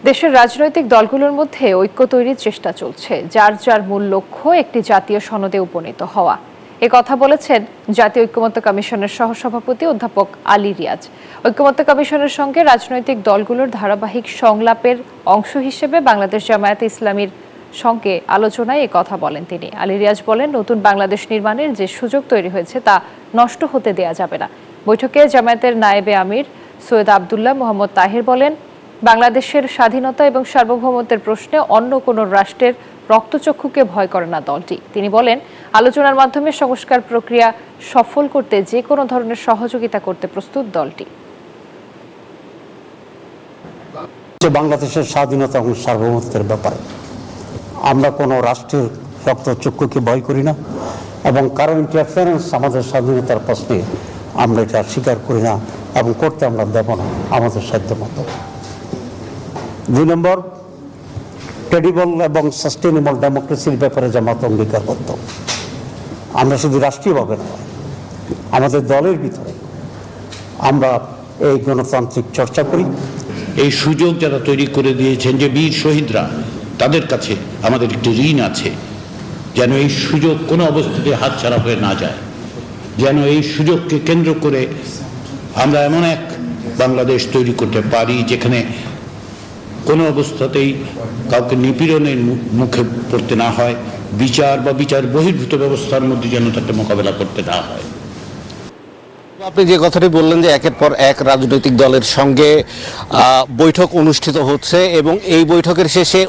দেশের রাজনৈতিক দলগুলোর মধ্যে ঐক্য তৈরির চেষ্টা চলছে, যার যার মূল লক্ষ্য একটি জাতীয় সনদে উপনীত হওয়া। এ কথা বলেছেন জাতীয় ঐক্যমত্য কমিশনের সহসভাপতি অধ্যাপক আলী রিয়াজ। ঐক্যমত্য কমিশনের সঙ্গে রাজনৈতিক দলগুলোর ধারাবাহিক সংলাপের অংশ হিসেবে বাংলাদেশ জামায়াতে ইসলামীর সঙ্গে আলোচনায় এ কথা বলেন তিনি। আলী রিয়াজ বলেন, নতুন বাংলাদেশ নির্মাণের যে সুযোগ তৈরি হয়েছে তা নষ্ট হতে দেয়া যাবে না। বৈঠকে জামায়াতের নায়েবে আমির সৈয়দ আব্দুল্লাহ মোহাম্মদ তাহির বলেন, বাংলাদেশের স্বাধীনতা এবং সার্বভৌমত্বের প্রশ্নে অন্য কোনো রাষ্ট্রের রক্তচক্ষুকে ভয় করে না দলটি। তিনি বলেন, আলোচনার মাধ্যমে সংস্কার প্রক্রিয়া সফল করতে যে কোনো ধরনের সহযোগিতা করতে প্রস্তুত দলটি। বাংলাদেশের স্বাধীনতা এবং সার্বভৌমত্বের ব্যাপারে আমরা কোনো রাষ্ট্রের রক্তচক্ষুকে ভয় করি না এবং কারো ইন্টারফারেন্স আমাদের স্বাধীনতার প্রশ্নে আমরা এটা স্বীকার করি না এবং করতে আমরা দেব না আমাদের সাধ্য মতো। 2 নম্বর, ক্রেডিবল এবং সাস্টেনেবল ডেমোক্রেসির ব্যাপারে জামাত অঙ্গীকারবদ্ধ। আমরা শুধু রাষ্ট্রীয়ভাবে না, আমাদের দলের ভিতরে আমরা এই গণতান্ত্রিক চর্চা করি। এই সুযোগ যারা তৈরি করে দিয়েছেন, যে বীর শহীদরা, তাদের কাছে আমাদের একটি ঋণ আছে, যেন এই সুযোগ কোনো অবস্থাতে হাতছাড়া হয়ে না যায়, যেন এই সুযোগকে কেন্দ্র করে আমরা এমন এক বাংলাদেশ তৈরি করতে পারি যেখানে কোনো অবস্থাতেই কাউকে নিপীড়নের মুখে পড়তে না হয়, বিচার বা বিচার বহির্ভূত ব্যবস্থার মধ্যে যেন তাকে মোকাবেলা করতে না হয়। আপনি যে কথাটি বললেন যে একের পর এক রাজনৈতিক দলের সঙ্গে বৈঠক অনুষ্ঠিত হচ্ছে এবং এই বৈঠকের শেষে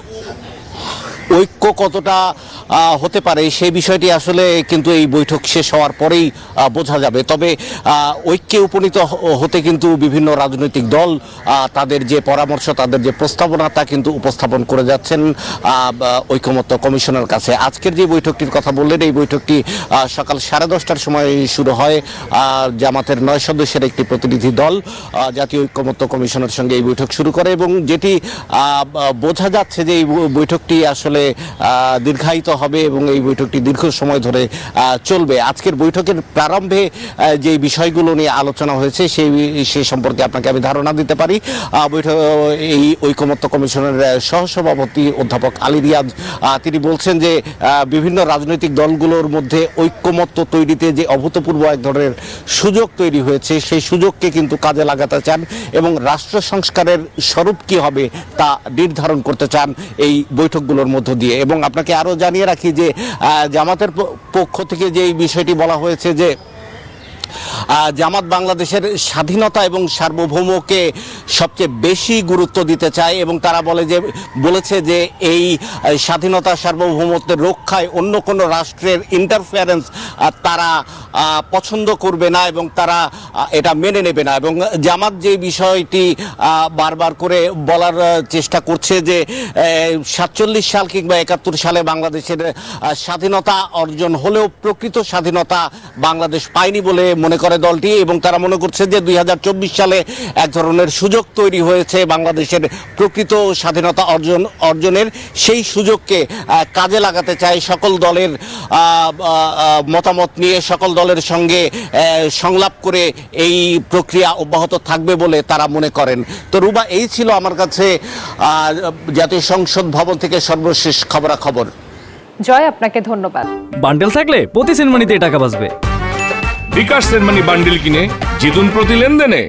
ঐক্য কতটা হতে পারে সেই বিষয়টি আসলে কিন্তু এই বৈঠক শেষ হওয়ার পরেই বোঝা যাবে। তবে ঐক্যে উপনীত হতে কিন্তু বিভিন্ন রাজনৈতিক দল তাদের যে পরামর্শ, তাদের যে প্রস্তাবনা তা কিন্তু উপস্থাপন করে যাচ্ছেন ঐকমত্য কমিশনের কাছে। আজকের যে বৈঠকটির কথা বললেন, এই বৈঠকটি সকাল 10:30টার সময় শুরু হয়। জামাতের 9 সদস্যের একটি প্রতিনিধি দল জাতীয় ঐকমত্য কমিশনের সঙ্গে এই বৈঠক শুরু করে এবং যেটি বোঝা যাচ্ছে যে এই বৈঠকটি আসলে দীর্ঘায়িত হবে এবং এই বৈঠকটি দীর্ঘ সময় ধরে চলবে। আজকের বৈঠকের প্রারম্ভে যে বিষয়গুলো নিয়ে আলোচনা হয়েছে সেই সম্পর্কে আপনাকে আমি ধারণা দিতে পারি। এই ঐকমত্য কমিশনের সহসভাপতি অধ্যাপক আলী রিয়াজ তিনি বলছেন যে বিভিন্ন রাজনৈতিক দলগুলোর মধ্যে ঐকমত্য তৈরিতে যে অভূতপূর্ব এক ধরনের সুযোগ তৈরি হয়েছে, সেই সুযোগকে কিন্তু কাজে লাগাতে চান এবং রাষ্ট্র সংস্কারের স্বরূপ কি হবে তা নির্ধারণ করতে চান এই বৈঠকগুলোর মধ্য দিয়ে। এবং আপনাকে আরো জানিয়ে রাখি যে জামাতের পক্ষ থেকে যে এই বিষয়টি বলা হয়েছে যে জামাত বাংলাদেশের স্বাধীনতা এবং সার্বভৌমকে সবচেয়ে বেশি গুরুত্ব দিতে চায় এবং তারা বলেছে যে এই স্বাধীনতা সার্বভৌমত্বের রক্ষায় অন্য কোনো রাষ্ট্রের ইন্টারফারেন্স তারা পছন্দ করবে না এবং তারা এটা মেনে নেবে না। এবং জামাত যে বিষয়টি বারবার করে বলার চেষ্টা করছে যে 47 সাল কিংবা 71 সালে বাংলাদেশের স্বাধীনতা অর্জন হলেও প্রকৃত স্বাধীনতা বাংলাদেশ পায়নি বলে মনে করে দলটি এবং তারা মনে করছে যে 2024 সালে এক ধরনের সুযোগ তৈরি হয়েছে বাংলাদেশের প্রকৃত স্বাধীনতা অর্জনের। সেই সুযোগকে কাজে লাগাতে চায় সকল দলের মতামত নিয়ে, সকল দলের সঙ্গে সংলাপ করে এই প্রক্রিয়া অব্যাহত থাকবে বলে তারা মনে করেন। তো রুবা, এই ছিল আমার কাছে জাতীয় সংসদ ভবন থেকে সর্বশেষ খবরাখবর। জয়, আপনাকে ধন্যবাদ। বান্ডেল থাকলে প্রতি সেনমানিতে টাকা বাঁচবে। বিকাশ সেনমানি বান্ডেল কিনে জিতুন প্রতি লেনদেনে।